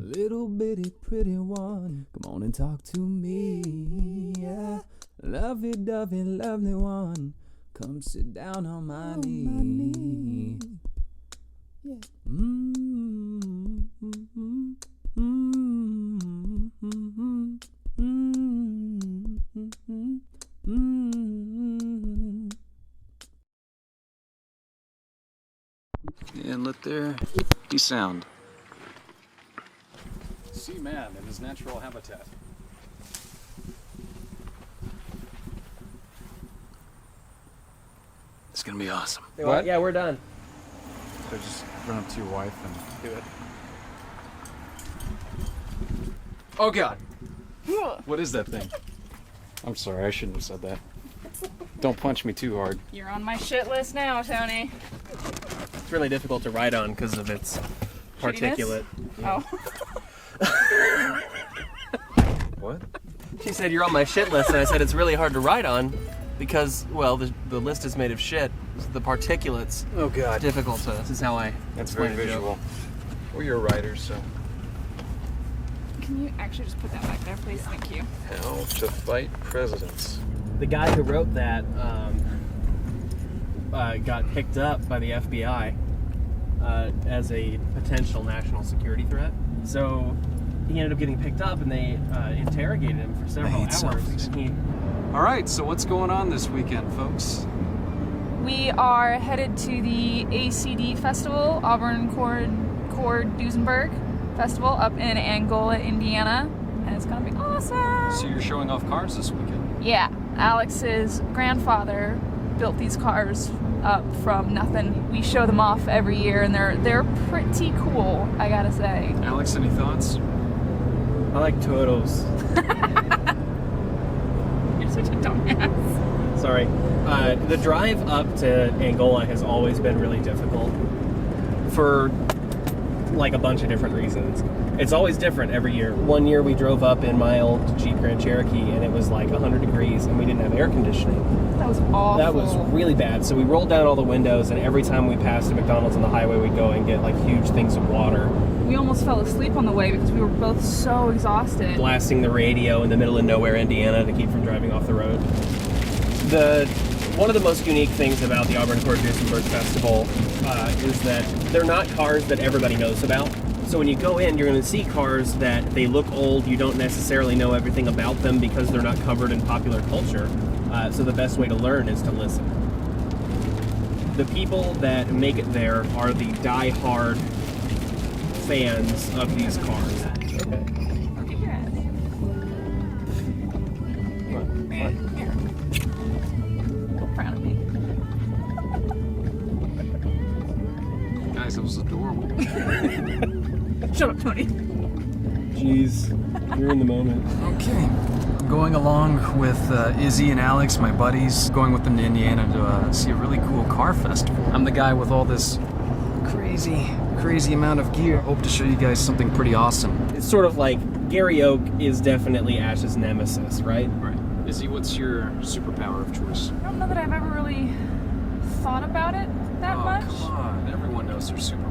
Little bitty pretty one, come on and talk to me, yeah. Lovey-dovey lovely one, come sit down on my knee. Yeah. And let there be sound. See man in his natural habitat. It's gonna be awesome. What? Yeah, we're done. So just run up to your wife and Do it. oh god! What is that thing? I'm sorry, I shouldn't have said that. Don't punch me too hard. You're on my shit list now, Tony. It's really difficult to ride on because of its particulate. Oh. What? She said you're on my shit list, and I said it's really hard to ride on because, well, the list is made of shit. The particulates. Oh god. Difficult to. This is how I. That's very explain a joke. visual. Well, you're a writer, so. Can you actually just put that back there, please? Thank you. How to fight presidents. The guy who wrote that got picked up by the FBI as a potential national security threat. So he ended up getting picked up, and they interrogated him for several hours. All right, so what's going on this weekend, folks? We are headed to the ACD Festival, Auburn Cord Duesenberg Festival up in Angola, Indiana, and it's gonna be awesome. So you're showing off cars this weekend? Yeah, Alex's grandfather built these cars up from nothing. We show them off every year, and they're pretty cool, I gotta say. Alex, any thoughts? I like turtles. You're such a dumbass. Sorry. The drive up to Angola has always been really difficult for like a bunch of different reasons. It's always different every year. One year we drove up in my old Jeep Grand Cherokee and it was like 100 degrees and we didn't have air conditioning. That was awful. That was really bad. So we rolled down all the windows, and every time we passed a McDonald's on the highway, we'd go and get like huge things of water. We almost fell asleep on the way because we were both so exhausted. Blasting the radio in the middle of nowhere, Indiana, to keep from driving off the road. One of the most unique things about the Auburn Cord Duesenberg Festival is that they're not cars that everybody knows about. So when you go in, you're going to see cars that they look old. You don't necessarily know everything about them because they're not covered in popular culture. So the best way to learn is to listen. The people that make it there are the die-hard fans of these cars. Guys, it was adorable. Shut up, Tony. Jeez, you're in the moment. Okay. I'm going along with Izzy and Alex, my buddies, going with them to Indiana to see a really cool car festival. I'm the guy with all this crazy amount of gear. Hope to show you guys something pretty awesome. It's sort of like Gary Oak is definitely Ash's nemesis, right? Right. Izzy, what's your superpower of choice? I don't know that I've ever really thought about it that much. Come on. Everyone knows their superpower.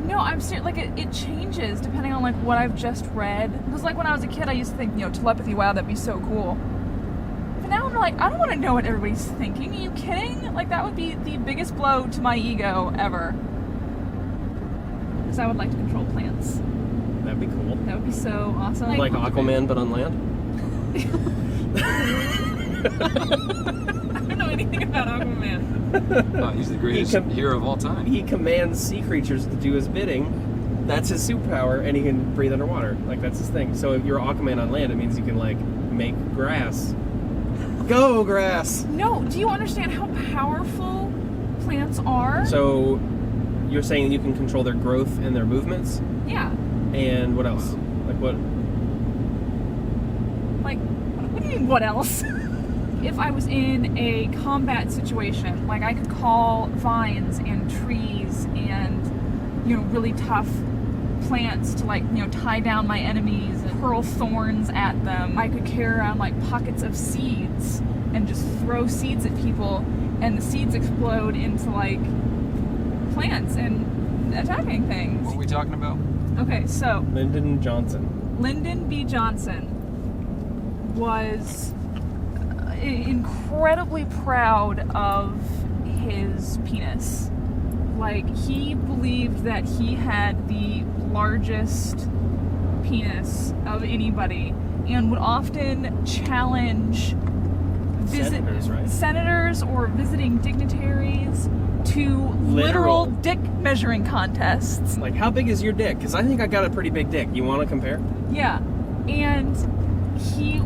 No, I'm serious. Like it changes depending on like what I've just read. Because like when I was a kid, I used to think, telepathy. Wow, that'd be so cool. But now I'm like, I don't want to know what everybody's thinking. Are you kidding? Like that would be the biggest blow to my ego ever. Because I would like to control plants. That'd be cool. That would be so awesome. Like Aquaman, but on land? I don't know anything about Aquaman. Oh, he's the greatest hero of all time. He commands sea creatures to do his bidding. That's his superpower, and he can breathe underwater. Like, that's his thing. So if you're Aquaman on land, it means you can, like, make grass. Go, grass! No, do you understand how powerful plants are? So You're saying you can control their growth and their movements? Yeah. And what else? Like what? Like, what do you mean, what else? If I was in a combat situation, like I could call vines and trees and, you know, really tough plants to, like, you know, tie down my enemies and hurl thorns at them. I could carry around like pockets of seeds and just throw seeds at people, and the seeds explode into like plants and attacking things. What are we talking about? Okay, so Lyndon Johnson. Lyndon B. Johnson was incredibly proud of his penis. Like, he believed that he had the largest penis of anybody and would often challenge senators or visiting dignitaries to literal dick measuring contests. Like, how big is your dick? Because I think I got a pretty big dick. You want to compare? Yeah, and he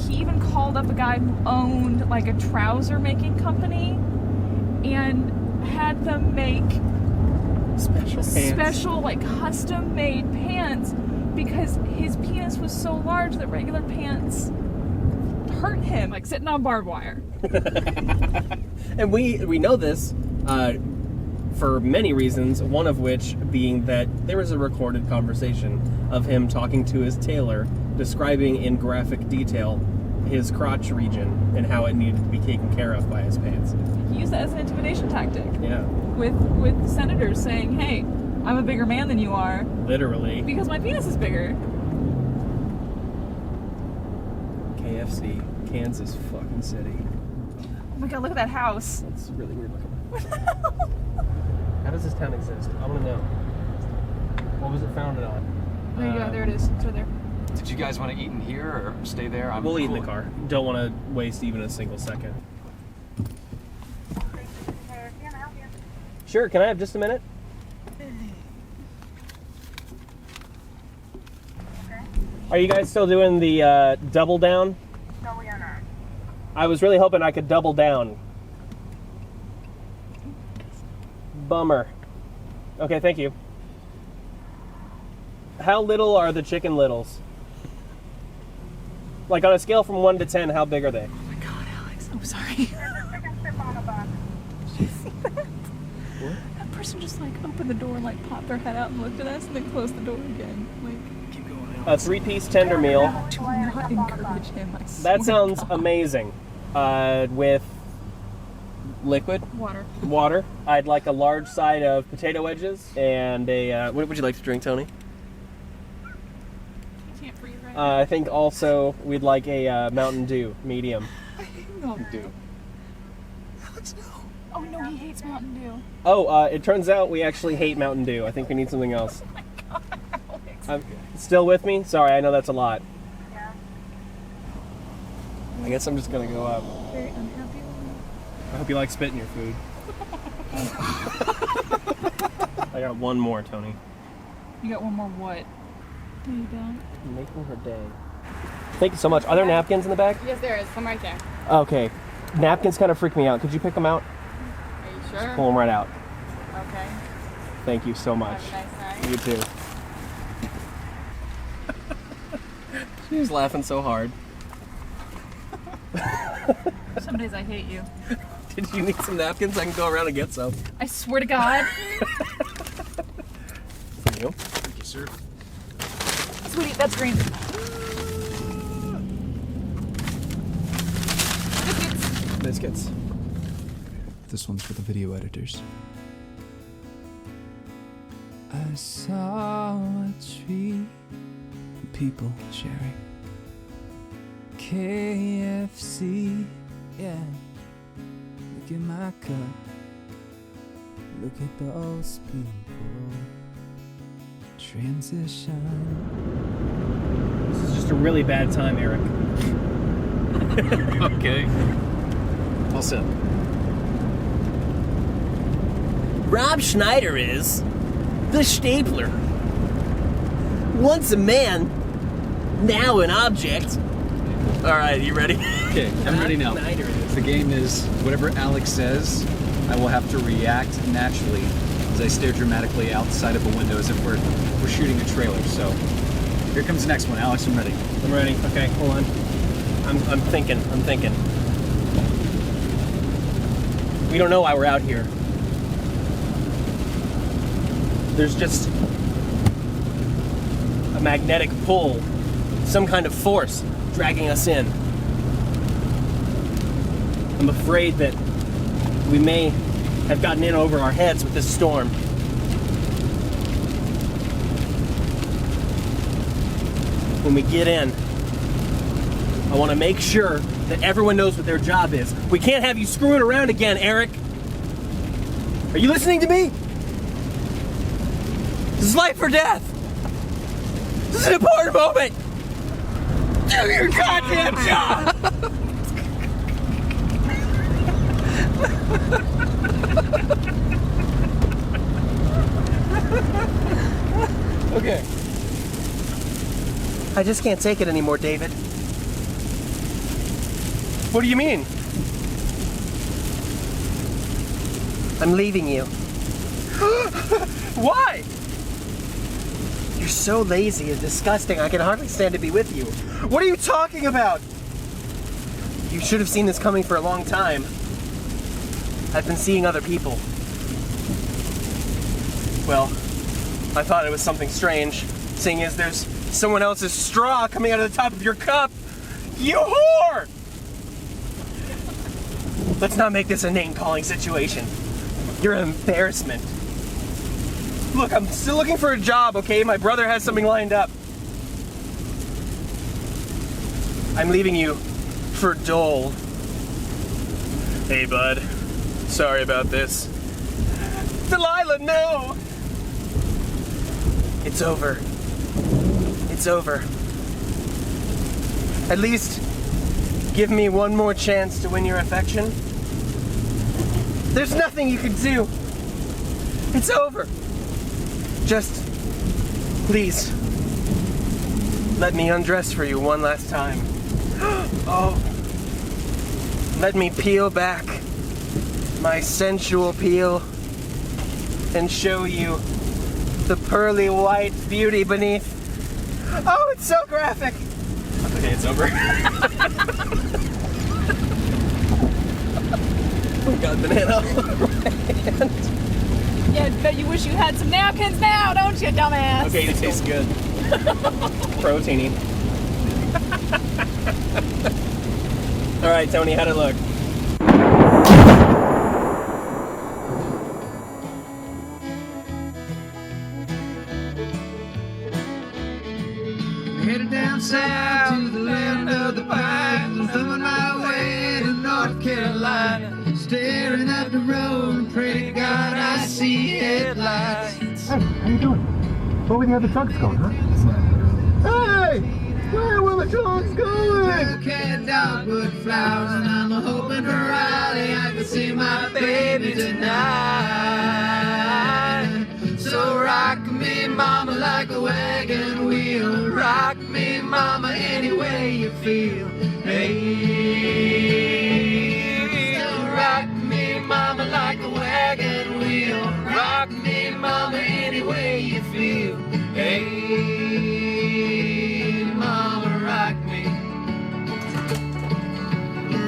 even called up a guy who owned like a trouser making company and had them make special like custom made pants because his penis was so large that regular pants hurt him, like sitting on barbed wire. And we know this for many reasons, one of which being that there was a recorded conversation of him talking to his tailor, describing in graphic detail his crotch region and how it needed to be taken care of by his pants. He used that as an intimidation tactic. Yeah. With the senators saying, hey, I'm a bigger man than you are. Literally. Because my penis is bigger. KFC, Kansas fucking City. Oh my god, look at that house. That's really weird looking. How does this town exist? I want to know. What was it founded on? There you go, there it is. It's right there. Did you guys want to eat in here or stay there? We'll eat in the car. Don't want to waste even a single second. Sure, can I have just a minute? Are you guys still doing the double down? No, we are not. I was really hoping I could double down. Bummer. Okay, thank you. How little are the Chicken Littles? Like on a scale from 1 to 10, how big are they? Oh my god, Alex, I'm sorry. There's a chicken strip on a bun. That person just like opened the door and like popped their head out and looked at us and then closed the door again. Like, keep going. A 3-piece tender meal. Do not encourage him, I swear That to sounds God. amazing. With liquid Water. I'd like a large side of potato wedges and a. What would you like to drink, Tony? I can't breathe right I think also we'd like a Mountain Dew, medium. now. Mountain Dew. Oh no, he hates Mountain Dew. Oh, it turns out we actually hate Mountain Dew. I think we need something else. Oh my god, Alex. Still with me? Sorry, I know that's a lot. Yeah. I guess I'm just gonna go up. Very unhappy with me. I hope you like spitting your food. I got one more, Tony. You got one more what? No, you don't. Making her day. Thank you so much. Are there napkins in the bag? Yes, there is. Some right there. Okay. Napkins kind of freak me out. Could you pick them out? Are you sure? Pull them right out. Okay. Thank you so much. Have a nice night. You too. She was laughing so hard. Some days I hate you. Did you need some napkins? I can go around and get some. I swear to God. For you. Thank you, sir. Sweetie, that's green. Biscuits. This one's for the video editors. I saw a tree, people sharing KFC, yeah. Look at my cup, look at those people. Transition. This is just a really bad time, Eric. Okay. All set. Rob Schneider is the stapler. Once a man, now an object. All right, you ready? Okay, I'm ready now. Schneider is. The game is whatever Alex says, I will have to react naturally as I stare dramatically outside of a window as if we're shooting a trailer. So here comes the next one. Alex, I'm ready. I'm ready. Okay, hold on. I'm thinking. We don't know why we're out here. There's just a magnetic pull, some kind of force dragging us in. I'm afraid that we may have gotten in over our heads with this storm. When we get in, I want to make sure that everyone knows what their job is. We can't have you screwing around again, Eric. Are you listening to me? This is life or death. This is an important moment. Do your goddamn job. Okay. I just can't take it anymore, David. What do you mean? I'm leaving you. Why? You're so lazy and disgusting, I can hardly stand to be with you. What are you talking about? You should have seen this coming for a long time. I've been seeing other people. Well, I thought it was something strange, seeing as there's someone else's straw coming out of the top of your cup. You whore! Let's not make this a name-calling situation. You're an embarrassment. Look, I'm still looking for a job, okay? My brother has something lined up. I'm leaving you for Dole. Hey, bud. Sorry about this. Delilah, no! It's over. It's over. At least give me one more chance to win your affection. There's nothing you can do. It's over. Just, please, let me undress for you one last time. Oh, let me peel back my sensual peel and show you the pearly white beauty beneath. Oh, it's so graphic. Okay, it's over. Oh God, banana all over my hand. Yeah, bet you wish you had some napkins now, don't you, dumbass? Okay, it tastes good. Proteiny. All right, Tony, how'd it look? Headed down south to the land of the pines, thumbing my way to North Carolina, staring at the road, pray to God I see headlights. Hey, how you doing? Where were the other trucks going, huh? Hey! Where were the trucks going? Cat dogwood flowers, and I'm hoping for Riley I can see my baby tonight. So rock me, mama, like a wagon wheel. Rock me, mama, any way you feel. Hey, so rock me, mama, like a wagon wheel. Rock me, mama, any way you feel. Hey, mama, rock me.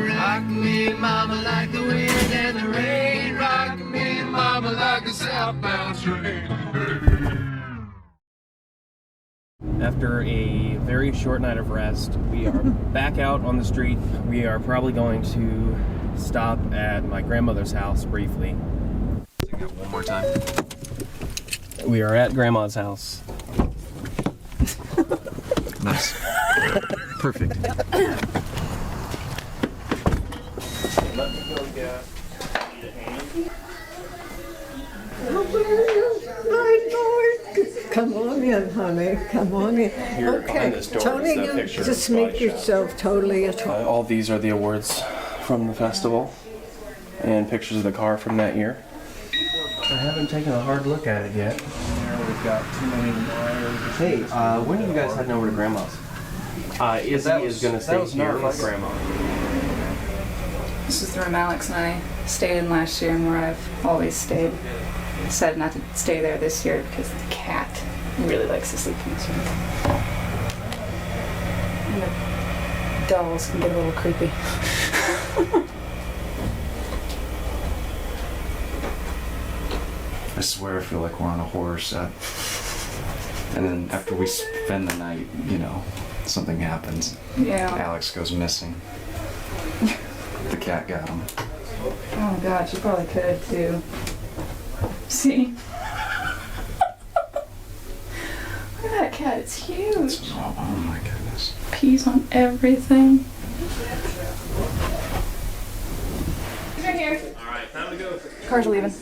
Rock me, mama, like the wind and the rain. Rock me, mama, like a southbound train. After a very short night of rest, we are back out on the street. We are probably going to stop at my grandmother's house briefly. One more time. We are at Grandma's house. Nice. Perfect. Let me go get a hand. Come on in, honey. Come on in. Here behind this door Tony, is the picture just of the make body shop. yourself totally at home. All these are the awards from the festival and pictures of the car from that year. I haven't taken a hard look at it yet. There we've got too many wires. Hey, when are you guys heading over to Grandma's? Izzy is going to stay here with Grandma. This is the room Alex and I stayed in last year and where I've always stayed. decided not to stay there this year because the cat really likes to sleep in this room. And the dolls can get a little creepy. I swear I feel like we're on a horror set. And then after we spend the night, you know, something happens. Yeah. Alex goes missing. The cat got him. Oh my god, she probably could have too. See? Look at that cat, it's huge. Oh my goodness. Pees on everything. He's right here. Alright, time to go. Car's leaving.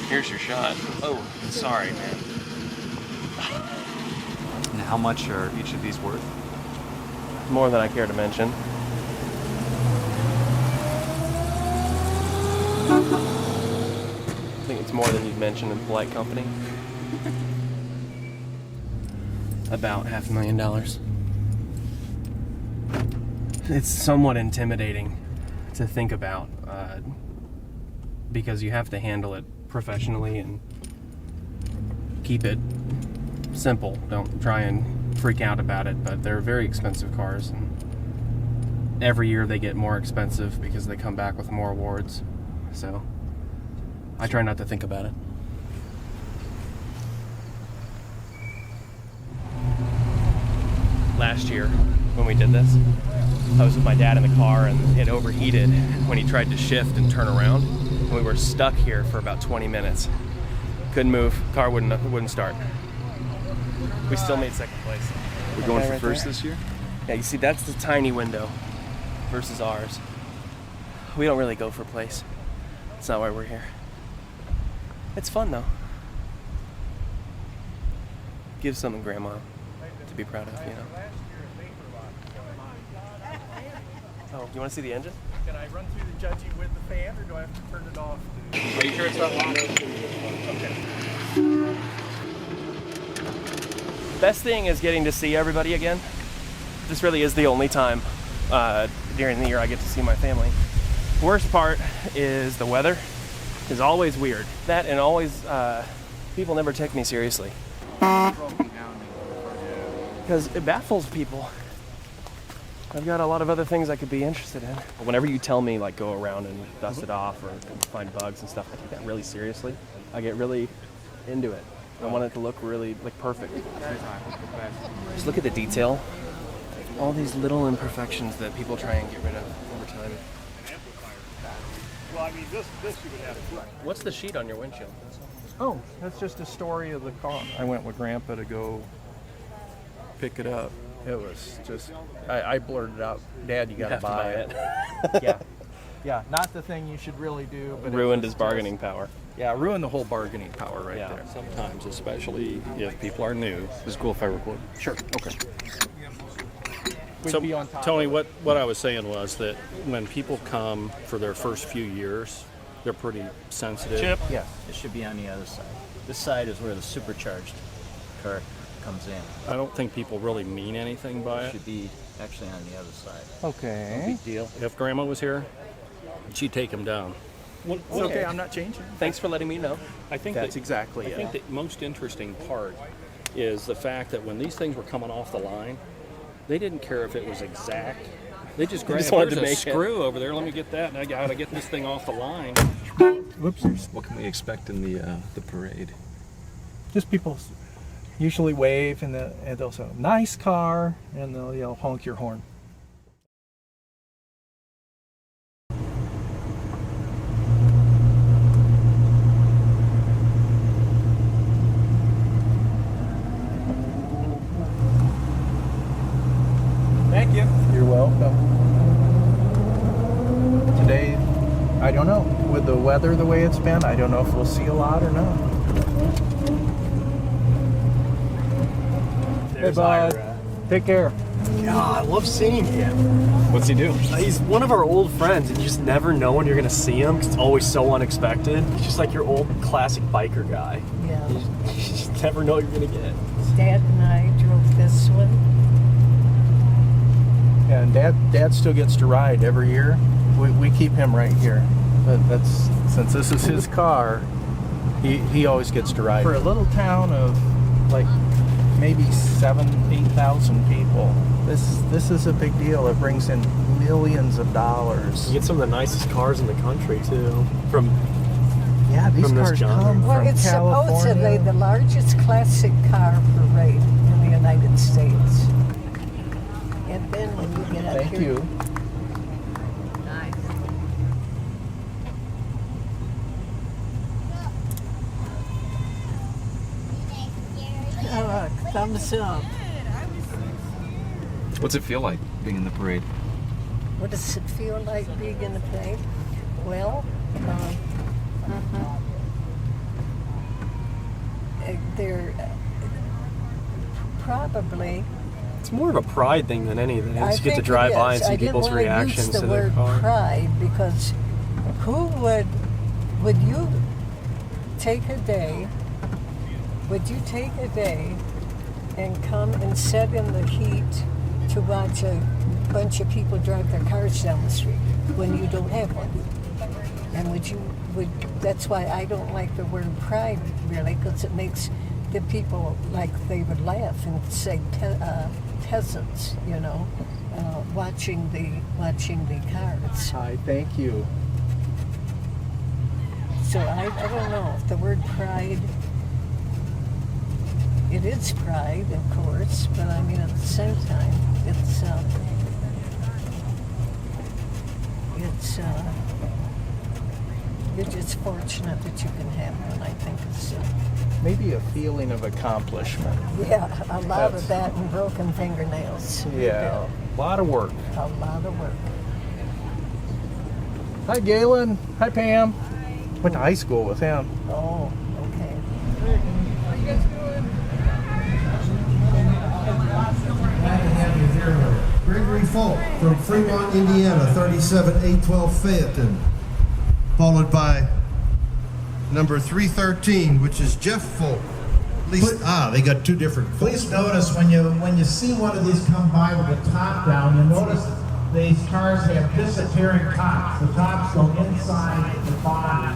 Here's your shot. Oh, sorry, man. And how much are each of these worth? More than I care to mention. I think it's more than you'd mention in polite company. About $500,000. It's somewhat intimidating to think about because you have to handle it professionally and keep it simple. Don't try and freak out about it, but they're very expensive cars, and every year they get more expensive because they come back with more awards. So I try not to think about it. Last year when we did this, I was with my dad in the car and it overheated when he tried to shift and turn around. And we were stuck here for about 20 minutes. Couldn't move, car wouldn't start. We still made second place. We're going for right first there. this year? Yeah, you see, that's the tiny window versus ours. We don't really go for place. That's not why we're here. It's fun though. Give something grandma to be proud of, you know. Oh, you want to see the engine? Can I run through the judging with the fan, or do I have to turn it off? Are you sure it's not loud? Okay. Best thing is getting to see everybody again. This really is the only time during the year I get to see my family. Worst part is the weather is always weird. That and always, people never take me seriously. Because it baffles people. I've got a lot of other things I could be interested in. Whenever you tell me, like, go around and dust it off or find bugs and stuff, I take that really seriously. I get really into it. I want it to look really, like, perfect. Just look at the detail. All these little imperfections that people try and get rid of over time. Well, I mean, this you would have to. What's the sheet on your windshield? Oh, that's just a story of the car. I went with Grandpa to go pick it up. It was just, I blurted out, Dad, you gotta buy it. Yeah, not the thing you should really do. But Ruined his bargaining power. Yeah, ruined the whole bargaining power right there. Sometimes, especially if people are new. Is it cool if I record? Sure. Okay. We'd So, be on top Tony, of what I was saying was that when people come for their first few years, they're pretty sensitive. Chip? Yeah, it should be on the other side. This side is where the supercharged car comes in. I don't think people really mean anything by It it. should be actually on the other side. Okay. No big deal. If Grandma was here, she'd take him down. It's okay, I'm not changing. Thanks for letting me know. I think That's exactly I it. think the most interesting part is the fact that when these things were coming off the line, they didn't care if it was exact. They just grabbed just wanted to "There's a make it." screw over there. Let me get that, and I got to get this thing off the line. Whoops. What can we expect in the parade? Just people usually wave and they'll say, nice car, and they'll honk your horn. Thank you. You're welcome. Today, I don't know. With the weather the way it's been, I don't know if we'll see a lot or not. Hey, bud. Take care. Yeah, I love seeing him. What's he do? He's one of our old friends, and you just never know when you're going to see him because it's always so unexpected. He's just like your old classic biker guy. Yeah. You just never know what you're going to get. Dad and I drove this way. And Dad still gets to ride every year. We keep him right here. That's since this is his car, he always gets to ride. For a little town of like maybe 8,000 people, this is a big deal. It brings in millions of dollars. You get some of the nicest cars in the country too. These cars come Well, from it's California. supposedly the largest classic car parade in the United States. And then when you get up Thank here... you. Thumbs up. What's it feel like being in the parade? What does it feel like being in the parade? Well, they're probably... It's more of a pride thing than anything. I You get to think drive it by is. and see I didn't people's want to reactions use to the their word car. pride, because who would you take a day and come and sit in the heat to watch a bunch of people drive their cars down the street when you don't have one? And that's why I don't like the word pride, really, because it makes the people like they would laugh and say peasants, watching the cars. Hi, thank you. So I don't know if the word pride, it is pride, of course, but I mean at the same time, you're just fortunate that you can have one. I think it's Maybe a feeling of accomplishment. a lot of that and broken fingernails. Yeah, a lot of work. A lot of work. Hi, Galen. Hi, Pam. Went to high school with him. Oh, okay. How you guys doing? Gregory Folck from Fremont, Indiana, 37812 Fayetteville. Followed by number 313, which is Jeff Folck. They got two different. Please notice when you see one of these come by with the top down, you notice these cars have disappearing tops. The tops go inside the body.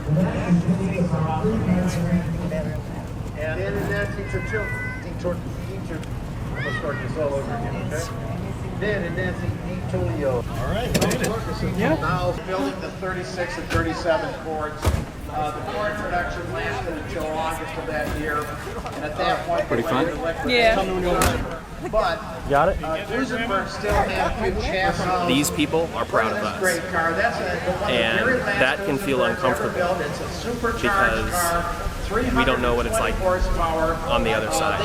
And that continues about 3 minutes. And then that's teacher, I'm going to start this all over again, okay? Dan and Nancy DiTolio. All right, now building the 36 and 37 Fords. The Ford production lasted until August of that year, and at that point, pretty fun. Yeah. But got it. Duesenberg still had good chassis. These people are proud of us. Great car. And that can feel uncomfortable because we don't know what it's like on the other side.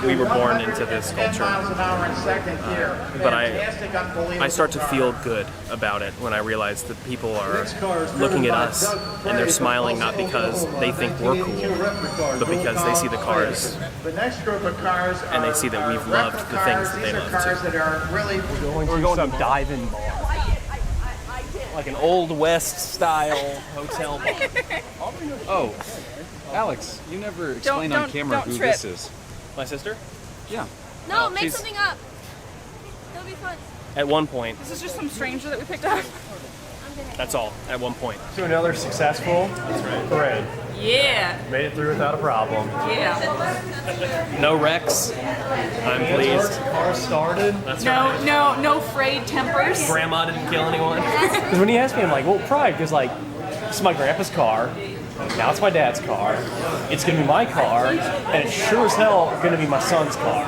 We were born into this culture. But I start to feel good about it when I realize that people are looking at us and they're smiling not because they think we're cool, but because they see the cars and they see that we've loved the things that they love too. We're going to some dive-in bar. Like an Old West style hotel bar. Oh, Alex, you never explained on camera who trip. this is. My sister? Yeah. No, make she's- something up. It'll be fun. At one point, This is just some stranger that we picked up. that's all. At one point. To another successful parade. Yeah. Made it through without a problem. Yeah. No wrecks. I'm pleased. Car started. That's right. No frayed tempers. Grandma didn't kill anyone. Because when he asked me, I'm like, well, pride, because like, this is my grandpa's car. Now it's my dad's car. It's gonna be my car, and it's sure as hell gonna be my son's car.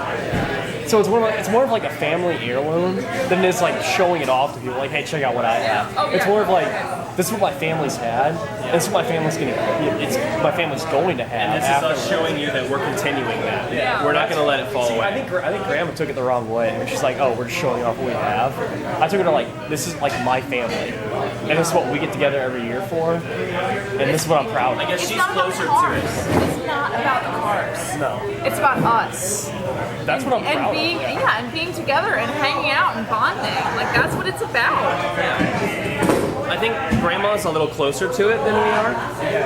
So it's more of like a family heirloom than it is like showing it off to people. Like, hey, check out what I have. Oh, It's yeah. more of like, this is what my family's had. And this is what my family's my family's going to have. And this is us showing you that we're continuing that. Yeah. We're not going to let it fall See, away. I think Grandma took it the wrong way. She's like, oh, we're just showing off what we have. I took it to like, this is like my family. And this is what we get together every year for. And this is what I'm proud of. I guess she's not about closer cars. to it. It's not about the cars. No. It's about us. That's what I'm And proud being, of. yeah, and being together and hanging out and bonding. Like, that's what it's about. I think Grandma's a little closer to it than we are.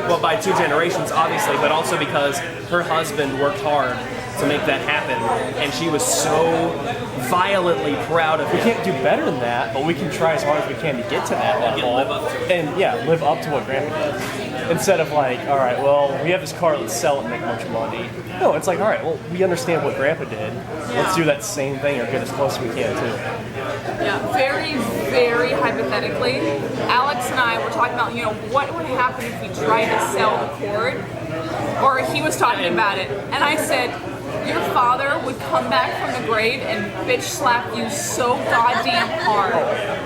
Well, by 2 generations, obviously, but also because her husband worked hard to make that happen. And she was so violently proud of We him. can't do better than that, but we can try as hard as we can to get to that level. live up to it. And yeah, live up to what Grandpa did. Instead of like, all right, well, we have this car, let's sell it and make a bunch of money. No, it's like, all right, well, we understand what Grandpa did. Let's do that same thing or get as close as we can too. Yeah, very, very hypothetically, Alex and I were talking about, what would happen if we tried to sell the Cord? Or he was talking about it, and I said, your father would come back from the grave and bitch slap you so goddamn hard.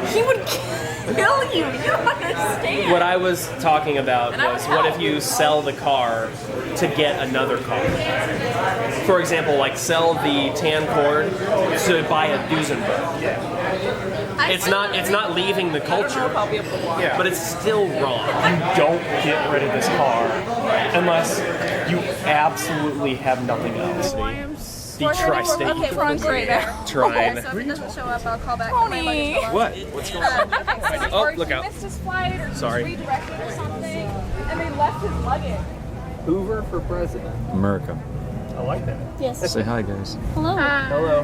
He would kill you. You don't understand. What I was talking about And I was, would what help. if you sell the car to get another car? For example, like sell the tan Cord to buy a Duesenberg. It's not leaving the culture, but it's still wrong. You don't get rid of this car unless you absolutely have nothing else. The tri-state. Okay, front right there. Trying. So if it doesn't show up, I'll call back. Tony. What? What's going on? Oh, look out. He missed his flight, or he Sorry. was redirected or something, and they left his luggage. Hoover for president. America. I like that. Yes. Say hi, guys. Hello. Hello.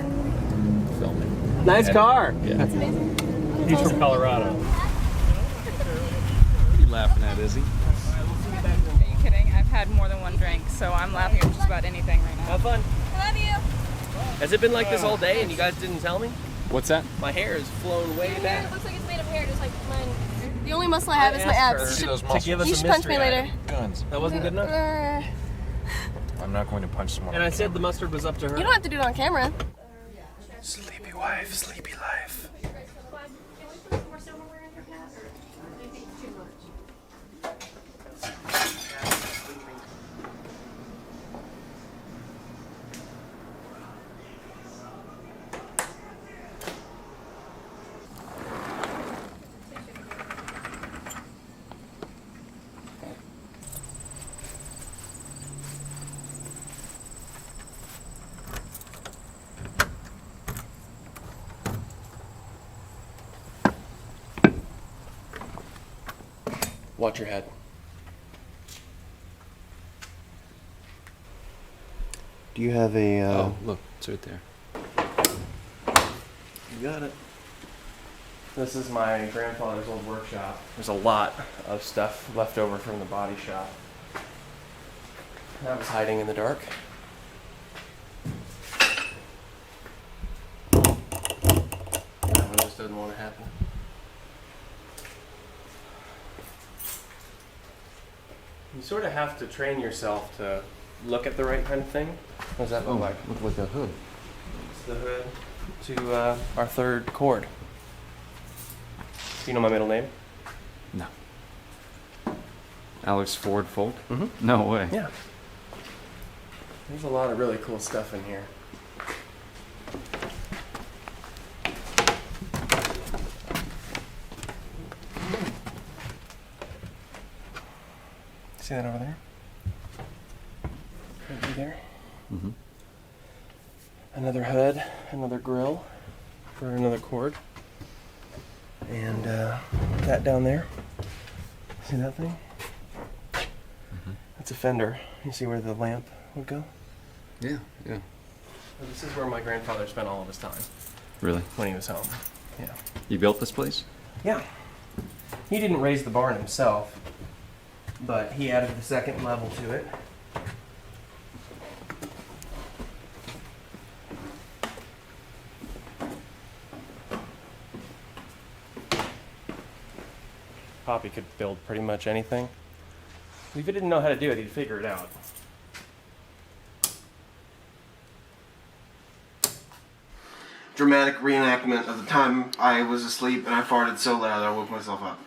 Filming. Nice car. Yeah. That's amazing. He's from Colorado. What are you laughing at, Izzy? Are you kidding? I've had more than one drink, so I'm laughing at just about anything right now. Have fun. I love you. Has it been like this all day and you guys didn't tell me? What's that? My hair is flown way Your hair back. looks like it's made of hair, just like mine. The only muscle I have is my abs. To give us You a should punch mystery me later. item. That wasn't good enough? I'm not going to punch someone. And I said the mustard was up to her. You don't have to do it on camera. Sleepy wife, sleepy life. Watch your head. Do you have a... Oh, look, it's right there. You got it. This is my grandfather's old workshop. There's a lot of stuff left over from the body shop. That was hiding in the dark. That one just doesn't want to happen. You sort of have to train yourself to look at the right kind of thing. What does that look like? Look like a hood. It's the hood to our third Cord. Do you know my middle name? No. Alex Ford Folck? Mm-hmm. No way. Yeah. There's a lot of really cool stuff in here. See that over there? Right through there. Mm-hmm. Another hood, another grill for another Cord. And that down there. See that thing? Mm-hmm. That's a fender. You see where the lamp would go? Yeah, yeah. Well, this is where my grandfather spent all of his time Really? when he was home. Yeah. You built this place? Yeah. He didn't raise the barn himself, but he added the second level to it. Poppy could build pretty much anything. If he didn't know how to do it, he'd figure it out. Dramatic reenactment of the time I was asleep and I farted so loud I woke myself up.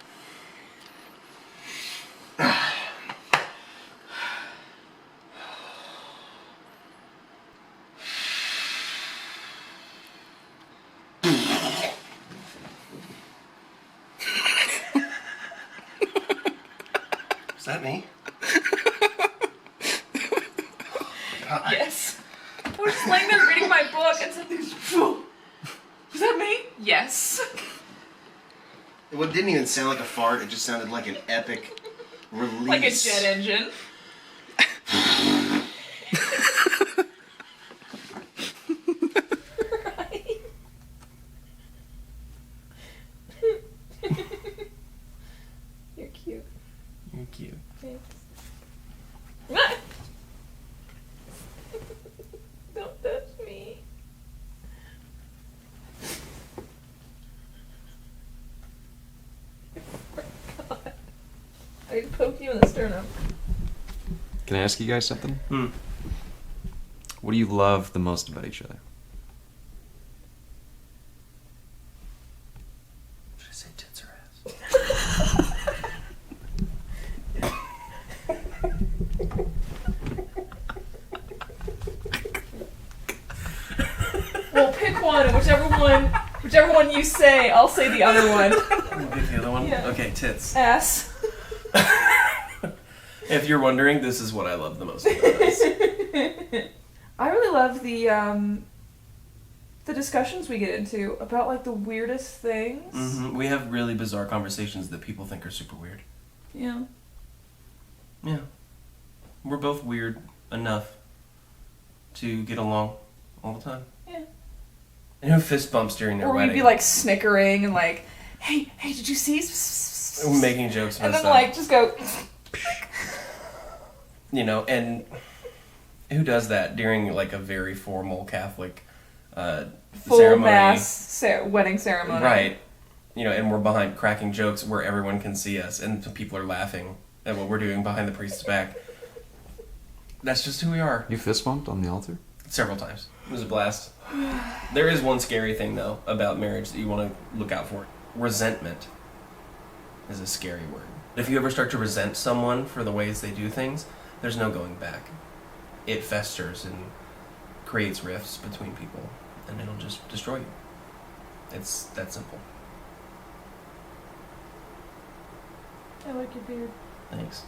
Is that me? Yes. I was just laying there reading my book and something. Was that me? Yes. It didn't even sound like a fart, it just sounded like an epic release. Like a jet engine. I poke you in the sternum. Can I ask you guys something? What do you love the most about each other? Should I say tits or ass? Well, pick one, and whichever one you say, I'll say the other one. We'll get the other one? Yeah. Okay, tits. Ass. If you're wondering, this is what I love the most about us. I really love the discussions we get into about like the weirdest things. We have really bizarre conversations that people think are super weird. Yeah. Yeah. We're both weird enough to get along all the time. Yeah. And who fist bumps during their Or wedding? we'd be like snickering and like, hey, did you see? Making jokes about And then stuff. like just go. You know, and who does that during like a very formal Catholic Full ceremony? mass wedding ceremony. Right. You know, and we're behind cracking jokes where everyone can see us and people are laughing at what we're doing behind the priest's back. That's just who we are. You fist bumped on the altar? Several times. It was a blast. There is one scary thing, though, about marriage that you want to look out for. Resentment is a scary word. If you ever start to resent someone for the ways they do things, there's no going back. It festers and creates rifts between people, and it'll just destroy you. It's that simple. I like your beard. Thanks.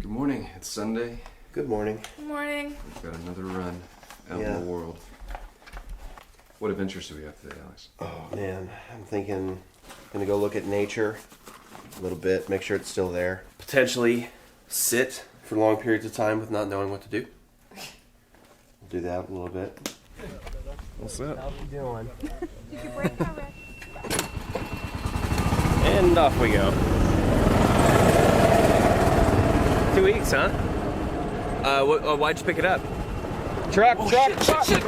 Good morning. It's Sunday. Good morning. Good morning. We've got another run out in the world. What adventures do we have today, Alex? Oh man, I'm thinking I'm gonna go look at nature a little bit, make sure it's still there. Potentially sit for long periods of time with not knowing what to do. We'll do that a little bit. What's that? How you doing? Did you break my wrist? And off we go. 2 weeks, huh? Why'd you pick it up? Truck. Shit.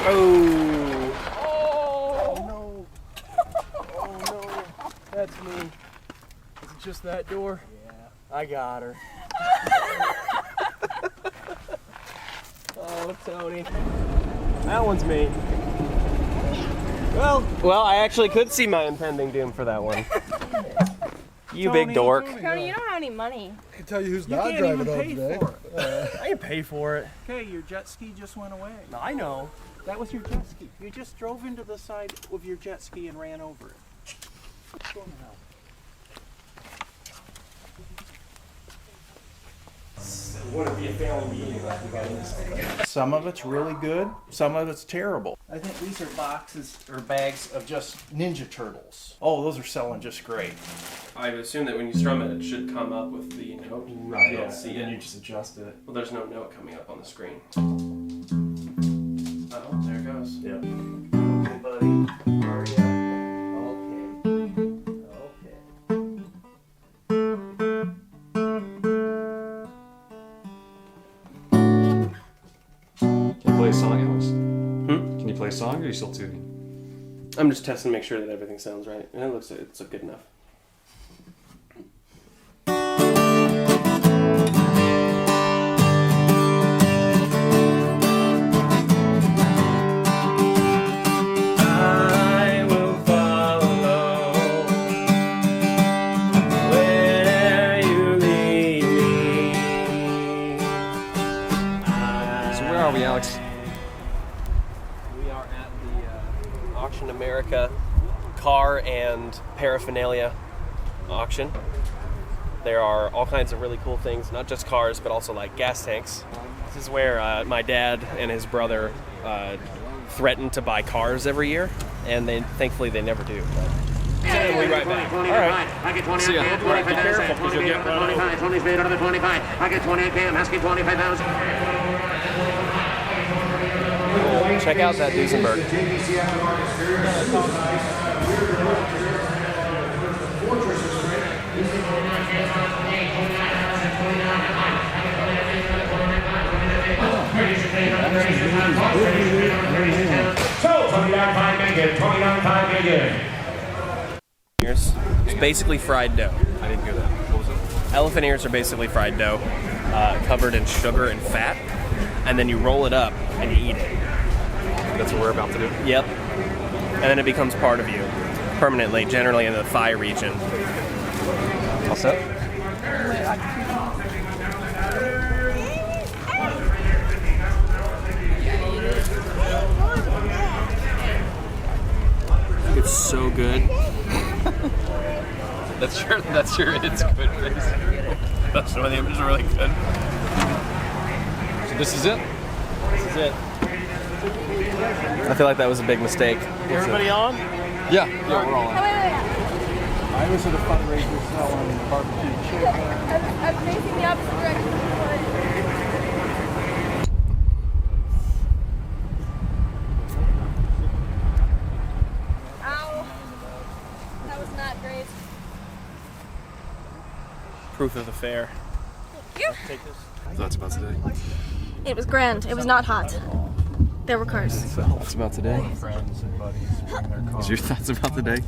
Oh. Oh no. Oh no. That's me. Is it just that door? Yeah. I got her. Oh, Tony. That one's me. Well, I actually could see my impending doom for that one. You Tony, big dork. Tony, you don't have any money. I can tell you who's You not can't driving even home pay today. for it. I can pay for it. Okay, your jet ski just went away. I know. That was your jet ski. You just drove into the side of your jet ski and ran over it. What's going on? Would it be a family meeting like we got in this thing? Some of it's really good, some of it's terrible. I think these are boxes or bags of just Ninja Turtles. Oh, those are selling just great. I would assume that when you strum it, it should come up with the note. Right, You don't yeah, see and it. then you just adjust it. Well, there's no note coming up on the screen. Oh, there it goes. Yep. Okay, buddy. Hurry up. Can you play a song, Alex? Can you play a song, or are you still tuning? I'm just testing to make sure that everything sounds right, and it looks like it's good enough. I will follow where you lead me. So where are we, Alex? We are at the Auction America car and paraphernalia auction. There are all kinds of really cool things, not just cars, but also like gas tanks. This is where my dad and his brother threaten to buy cars every year, and thankfully they never do. But we'll be right back. All right. See ya. All right, be careful because you'll get run over. 20's made another 25. I get 28K. I'm asking 25,000. Check out that Duesenberg. So, 29.5 million, 29.5 million. It's basically fried dough. I didn't hear that. What was it? Elephant ears are basically fried dough, covered in sugar and fat, and then you roll it up and you eat it. That's what we're about to do? Yep. And then it becomes part of you, permanently, generally in the thigh region. All set? It's so good. That's your it's good face. That's one of them is really good. So this is it? This is it. I feel like that was a big mistake. Everybody on? Yeah, we're all on. I was at a fundraiser selling barbecue chicken. I'm facing the opposite direction. Ow. That was not great. Proof of the fair. You? Take this. Thoughts about today? It was grand. It was not hot. There were cars. Thoughts about today? Friends and buddies bring their cars. What's your thoughts about the day?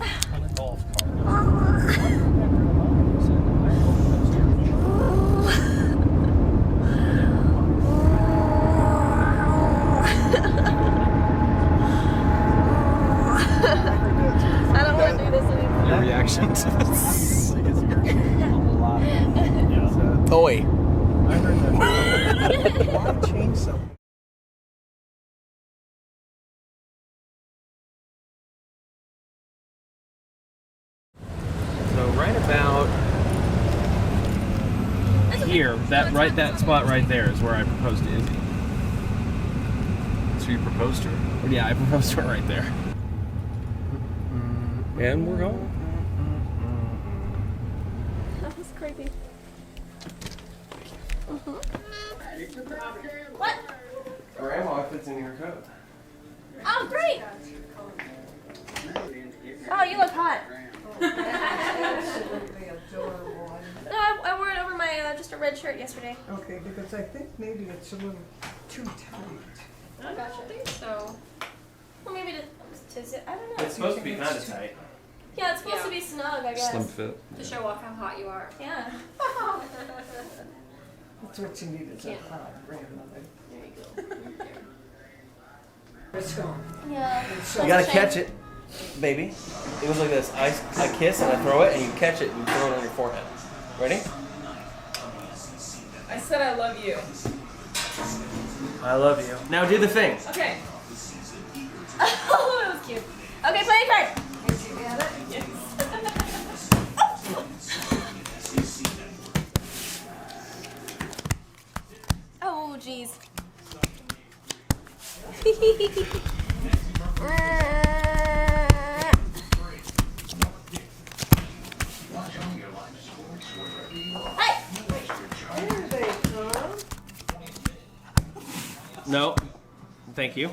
I don't want to do this anymore. Your reaction to this? Toy. Why change something? So right about here, that spot right there is where I proposed to Izzy. So you proposed to her? Yeah, I proposed to her right there. And we're home. That was creepy. What? Grandma fits in your coat. Oh, great! Oh, you look hot. Absolutely adorable. No, I wore it over my just a red shirt yesterday. Okay, because I think maybe it's a little too tight. I don't think so. Well, maybe to I don't know. It's supposed to be kind of tight. Yeah, it's supposed to be snug, I guess. Slim fit. To show off how hot you are. Yeah. That's what you need is a hot grandmother. There you go. It's gone. Yeah. You gotta catch it, baby. It goes like this. I kiss and I throw it, and you catch it and you throw it on your forehead. Ready? I said I love you. I love you. Now do the thing. Okay. Oh, that was cute. Okay, play a card. Did you get it? Yes. Oh, jeez. There they come. No. Thank you.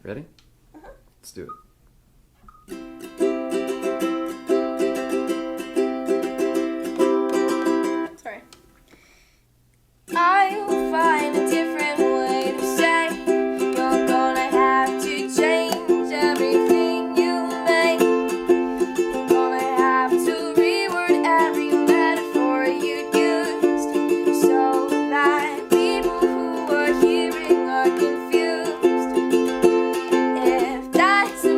Ready? Let's do it. Sorry. I will find a different way to say you're gonna have to change everything you make. You're gonna have to reword every metaphor you used so that people who are hearing are confused. If that's the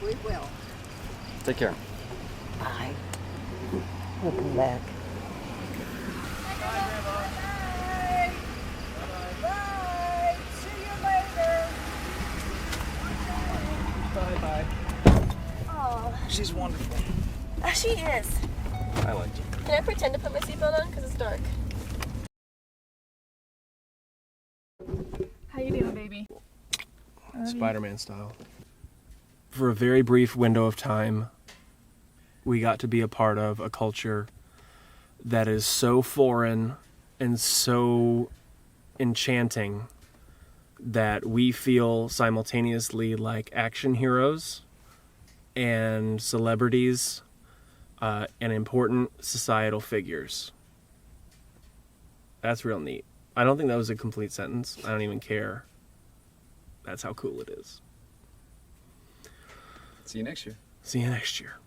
We will. Take care. Bye. We'll come back. Bye. See you later. Bye-bye. Oh, She's wonderful. she is. I liked you. Can I pretend to put my seatbelt on because it's dark? How you doing, baby? Spider-Man style. For a very brief window of time, we got to be a part of a culture that is so foreign and so enchanting that we feel simultaneously like action heroes and celebrities and important societal figures. That's real neat. I don't think that was a complete sentence. I don't even care. That's how cool it is. See you next year. See you next year.